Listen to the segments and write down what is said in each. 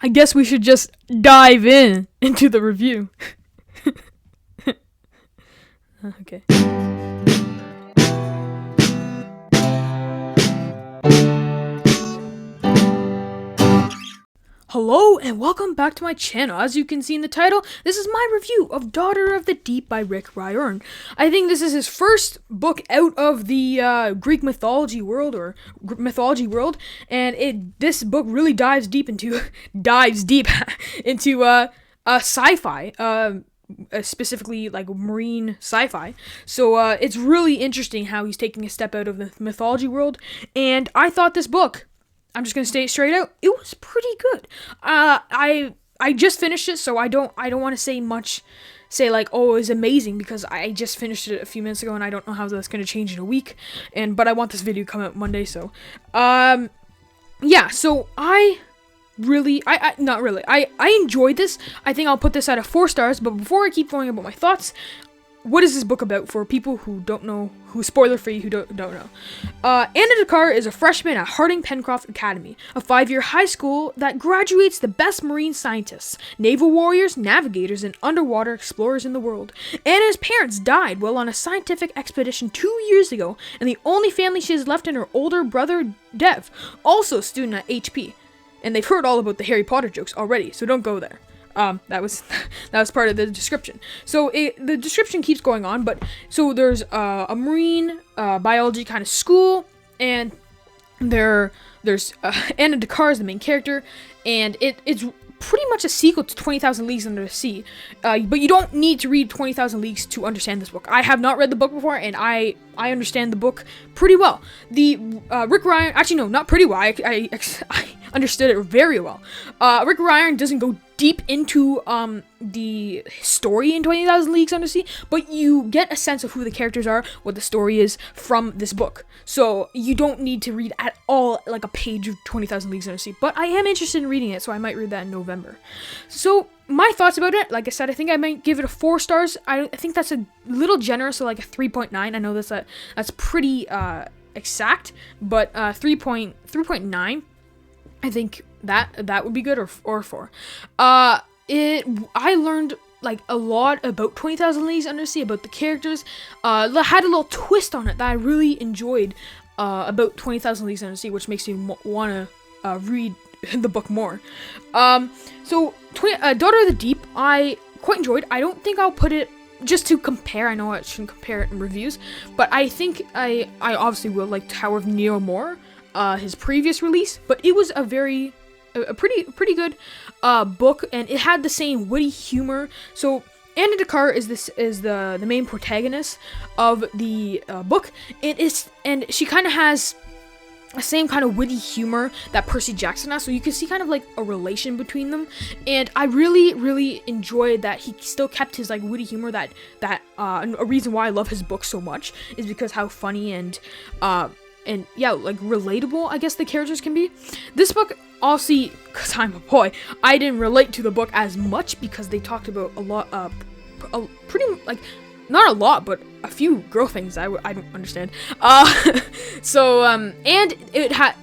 I guess we should just dive into the review. Okay. Hello and welcome back to my channel. As you can see in the title, this is my review of Daughter of the Deep by Rick Riordan. I think this is his first book out of the Greek mythology world, and this book really dives deep into sci-fi. Specifically like marine sci-fi. So it's really interesting how he's taking a step out of the mythology world, and I thought this book, I'm just gonna say it straight out, it was pretty good. I just finished it, so I don't want to say much. Say like, oh, it was amazing, because I just finished it a few minutes ago, and I don't know how that's gonna change in a week. But I want this video to come out Monday, so yeah. So I enjoyed this. I think I'll put this at 4 stars. But before I keep going about my thoughts, what is this book about for people who don't know, who spoiler free, who don't know? Anna Dakar is a freshman at Harding Pencroft Academy, a 5-year high school that graduates the best marine scientists, naval warriors, navigators, and underwater explorers in the world. Anna's parents died while on a scientific expedition 2 years ago, and the only family she has left in her older brother, Dev, also a student at HP. And they've heard all about the Harry Potter jokes already, so don't go there. That was part of the description. So the description keeps going on, but so there's a marine biology kind of school, and there's Anna Dakar is the main character, and it's pretty much a sequel to 20,000 Leagues Under the Sea, but you don't need to read 20,000 Leagues to understand this book. I have not read the book before, and I understand the book pretty well. The Rick Riordan, actually no, not pretty well. I understood it very well. Rick Riordan doesn't go deep into the story in 20,000 Leagues Under the Sea, but you get a sense of who the characters are, what the story is from this book. So you don't need to read at all like a page of 20,000 Leagues Under the Sea, but I am interested in reading it, so I might read that in November. So my thoughts about it, like I said, I think I might give it 4 stars. I think that's a little generous, so like a 3.9. I know that's pretty exact, but 3.9. I think that would be good, or 4. I learned like a lot about 20,000 Leagues Under the Sea, about the characters. Had a little twist on it that I really enjoyed about 20,000 Leagues Under the Sea, which makes me want to read the book more. So Daughter of the Deep, I quite enjoyed. I don't think I'll put it just to compare. I know I shouldn't compare it in reviews, but I think I obviously will like Tower of Neo more. His previous release, but it was a pretty good book, and it had the same witty humor. So Anna Dakar is the main protagonist of the book. And she kind of has the same kind of witty humor that Percy Jackson has, so you can see kind of like a relation between them. And I really enjoyed that he still kept his like witty humor. That a reason why I love his book so much is because how funny and yeah, like relatable, I guess, the characters can be. This book, obviously, because I'm a boy, I didn't relate to the book as much because they talked about a lot, pretty, like, not a lot, but a few girl things I don't understand. So, and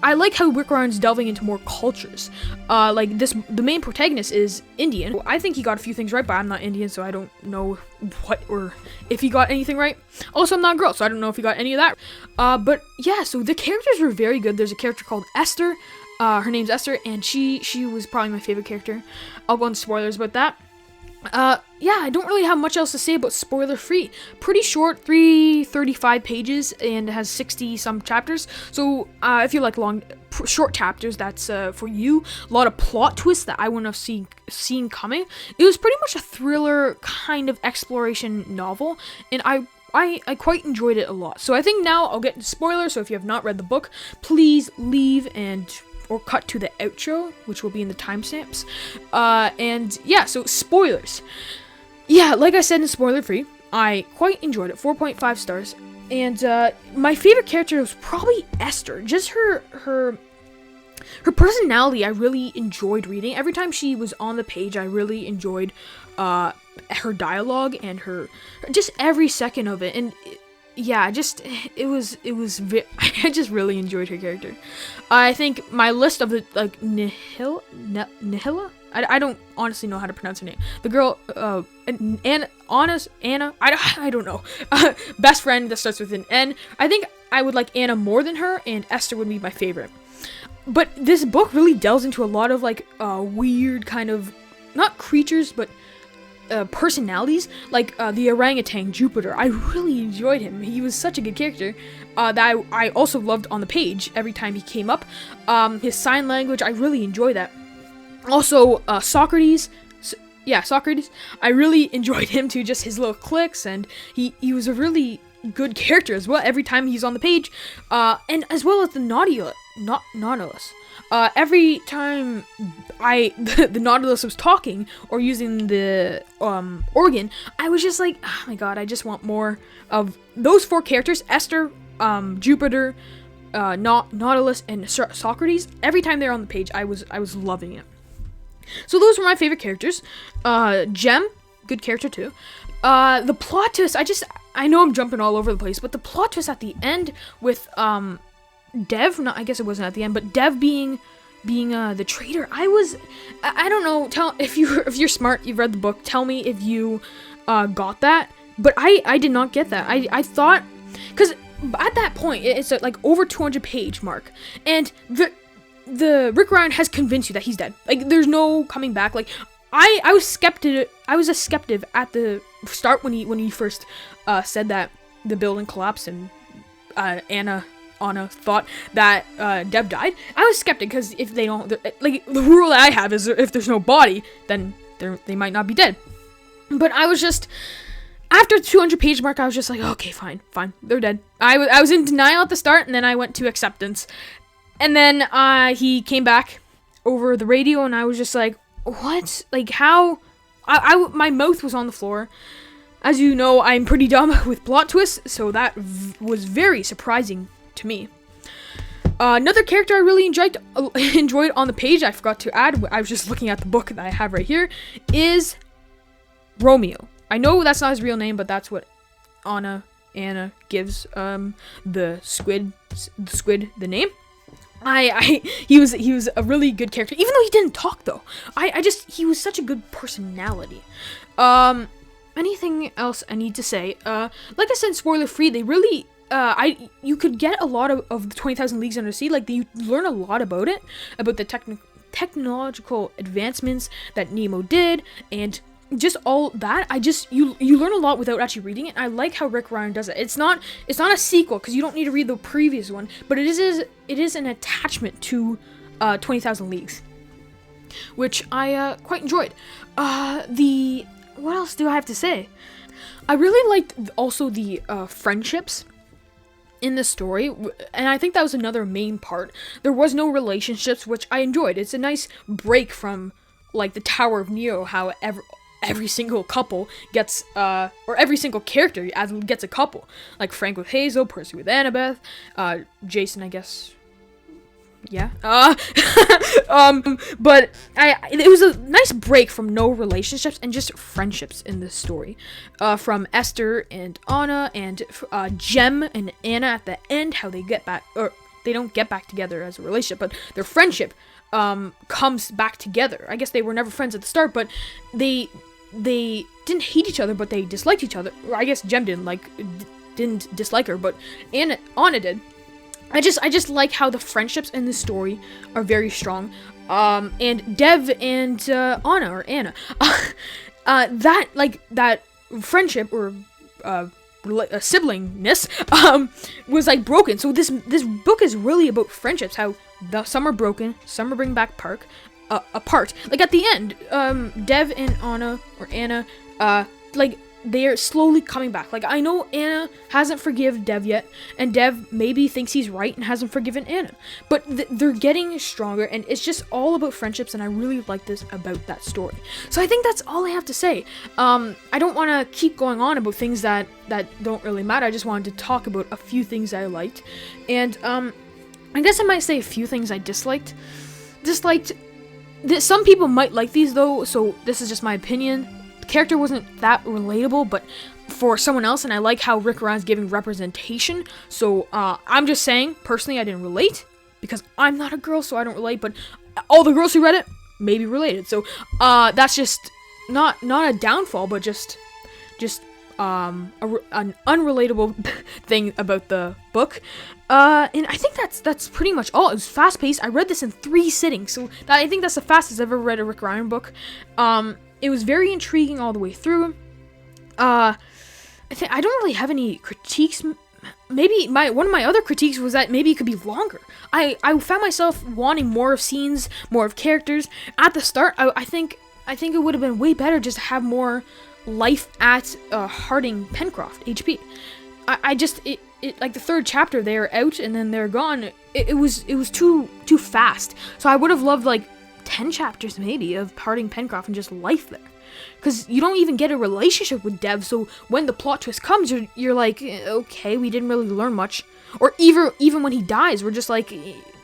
I like how Rick Riordan's delving into more cultures. Like the main protagonist is Indian. I think he got a few things right, but I'm not Indian, so I don't know what or if he got anything right. Also, I'm not a girl, so I don't know if he got any of that. But yeah, so the characters were very good. There's a character called Esther. Her name's Esther, and she was probably my favorite character. I'll go into spoilers about that. Yeah, I don't really have much else to say about spoiler free. Pretty short, 335 pages, and it has 60 some chapters. So if you like short chapters, that's for you. A lot of plot twists that I wouldn't have seen coming. It was pretty much a thriller kind of exploration novel, and I quite enjoyed it a lot. So I think now I'll get into spoilers. So if you have not read the book, please leave or cut to the outro, which will be in the timestamps. And yeah, so spoilers. Yeah, like I said in spoiler free, I quite enjoyed it. 4.5 stars. And my favorite character was probably Esther. Just her personality, I really enjoyed reading. Every time she was on the page, I really enjoyed her dialogue and just every second of it. And yeah, just I just really enjoyed her character. I think my list of the like Nihila. I don't honestly know how to pronounce her name. The girl, Anna. I don't know. Best friend that starts with an N. I think I would like Anna more than her, and Esther would be my favorite. But this book really delves into a lot of like weird kind of not creatures, but personalities, like the orangutan Jupiter. I really enjoyed him. He was such a good character that I also loved on the page every time he came up. His sign language, I really enjoy that. Also, Socrates. Socrates. I really enjoyed him too, just his little clicks, and he was a really good character as well every time he's on the page. And as well as the Nautilus. Every time the Nautilus was talking or using the organ, I was just like, oh my god, I just want more of those 4 characters: Esther, Jupiter, Nautilus, and Socrates. Every time they're on the page, I was loving it. So those were my favorite characters. Jem, good character too. The plot twist, I know I'm jumping all over the place, but the plot twist at the end with Dev, I guess it wasn't at the end, but Dev being the traitor. I don't know. Tell if you're smart, you've read the book. Tell me if you got that. But I did not get that. I thought, because at that point it's like over 200 page mark, and the Rick Riordan has convinced you that he's dead. Like there's no coming back. Like I was skeptic. I was a skeptic at the start when he first said that the building collapsed and Anna thought that Dev died. I was skeptic because if they don't, like the rule that I have is if there's no body, then they might not be dead. But I was just, after the 200 page mark, I was just like, okay, fine, they're dead. I was in denial at the start, and then I went to acceptance, and then he came back over the radio, and I was just like, what? Like how? My mouth was on the floor. As you know, I'm pretty dumb with plot twists, so that was very surprising to me. Another character I really enjoyed on the page, I forgot to add, I was just looking at the book that I have right here, is Romeo. I know that's not his real name, but that's what Anna gives the squid the name. He was a really good character, even though he didn't talk though. He was such a good personality. Anything else I need to say? Like I said, spoiler free. They really you could get a lot of the 20,000 Leagues Under Sea. Like you learn a lot about it, about the technological advancements that Nemo did, and just all that. You learn a lot without actually reading it. I like how Rick Riordan does it. It's not a sequel because you don't need to read the previous one, but it is an attachment to 20,000 Leagues, which I quite enjoyed. What else do I have to say? I really liked also the friendships in the story, and I think that was another main part. There was no relationships, which I enjoyed. It's a nice break from like the Tower of Neo, how every single couple gets or every single character gets a couple, like Frank with Hazel, Percy with Annabeth, Jason, I guess. Yeah. But it was a nice break from no relationships and just friendships in this story. From Esther and Anna and Jem and Anna at the end, how they get back, or they don't get back together as a relationship, but their friendship comes back together. I guess they were never friends at the start, but they didn't hate each other, but they disliked each other. Or I guess Jem didn't dislike her, but Anna did. I just like how the friendships in this story are very strong. And Dev and Anna that friendship or siblingness was like broken. So this book is really about friendships. How some are broken, some are bring back apart. Like at the end, Dev and Anna, like they're slowly coming back. Like I know Anna hasn't forgiven Dev yet, and Dev maybe thinks he's right and hasn't forgiven Anna. But they're getting stronger, and it's just all about friendships, and I really like this about that story. So I think that's all I have to say. I don't want to keep going on about things that don't really matter. I just wanted to talk about a few things I liked, and I guess I might say a few things I disliked. Some people might like these though, so this is just my opinion. The character wasn't that relatable, but for someone else, and I like how Rick Ryan's giving representation. So I'm just saying, personally, I didn't relate because I'm not a girl, so I don't relate. But all the girls who read it maybe related. So that's just not a downfall, but just an unrelatable thing about the book. And I think that's pretty much all. It was fast paced. I read this in 3 sittings, so I think that's the fastest I've ever read a Rick Ryan book. It was very intriguing all the way through. I don't really have any critiques. Maybe one of my other critiques was that maybe it could be longer. I found myself wanting more of scenes, more of characters. At the start, I think it would have been way better just to have more life at Harding Pencroft HP. It like the 3rd chapter, they're out and then they're gone. It was too fast. So I would have loved like 10 chapters maybe of Harding Pencroft and just life there. Because you don't even get a relationship with Dev, so when the plot twist comes, you're like, okay, we didn't really learn much. Or even when he dies, we're just like,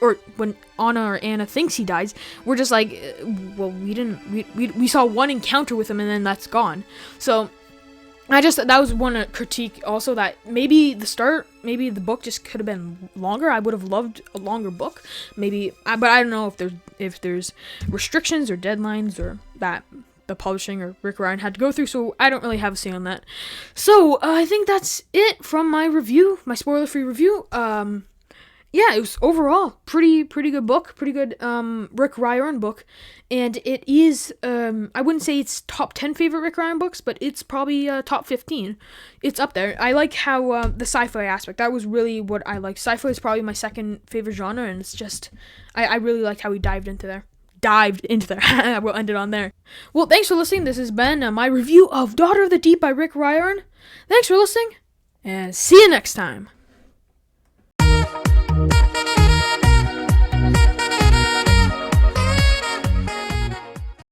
or when Anna or Anna thinks he dies, we're just like, well, we saw one encounter with him and then that's gone. So that was one critique also, that maybe the book just could have been longer. I would have loved a longer book, maybe, but I don't know if there's restrictions or deadlines or that the publishing or Rick Ryan had to go through, so I don't really have a say on that. So I think that's it from my review, my spoiler-free review. Yeah, it was overall pretty good book, pretty good Rick Ryan book, and it is I wouldn't say it's top 10 favorite Rick Ryan books, but it's probably top 15. It's up there. I like how the sci-fi aspect, that was really what I liked. Sci-fi is probably my second favorite genre, and it's just I really liked how he dived into there. We'll end it on there. Well, thanks for listening. This has been my review of Daughter of the Deep by Rick Riordan. Thanks for listening, and see you next time.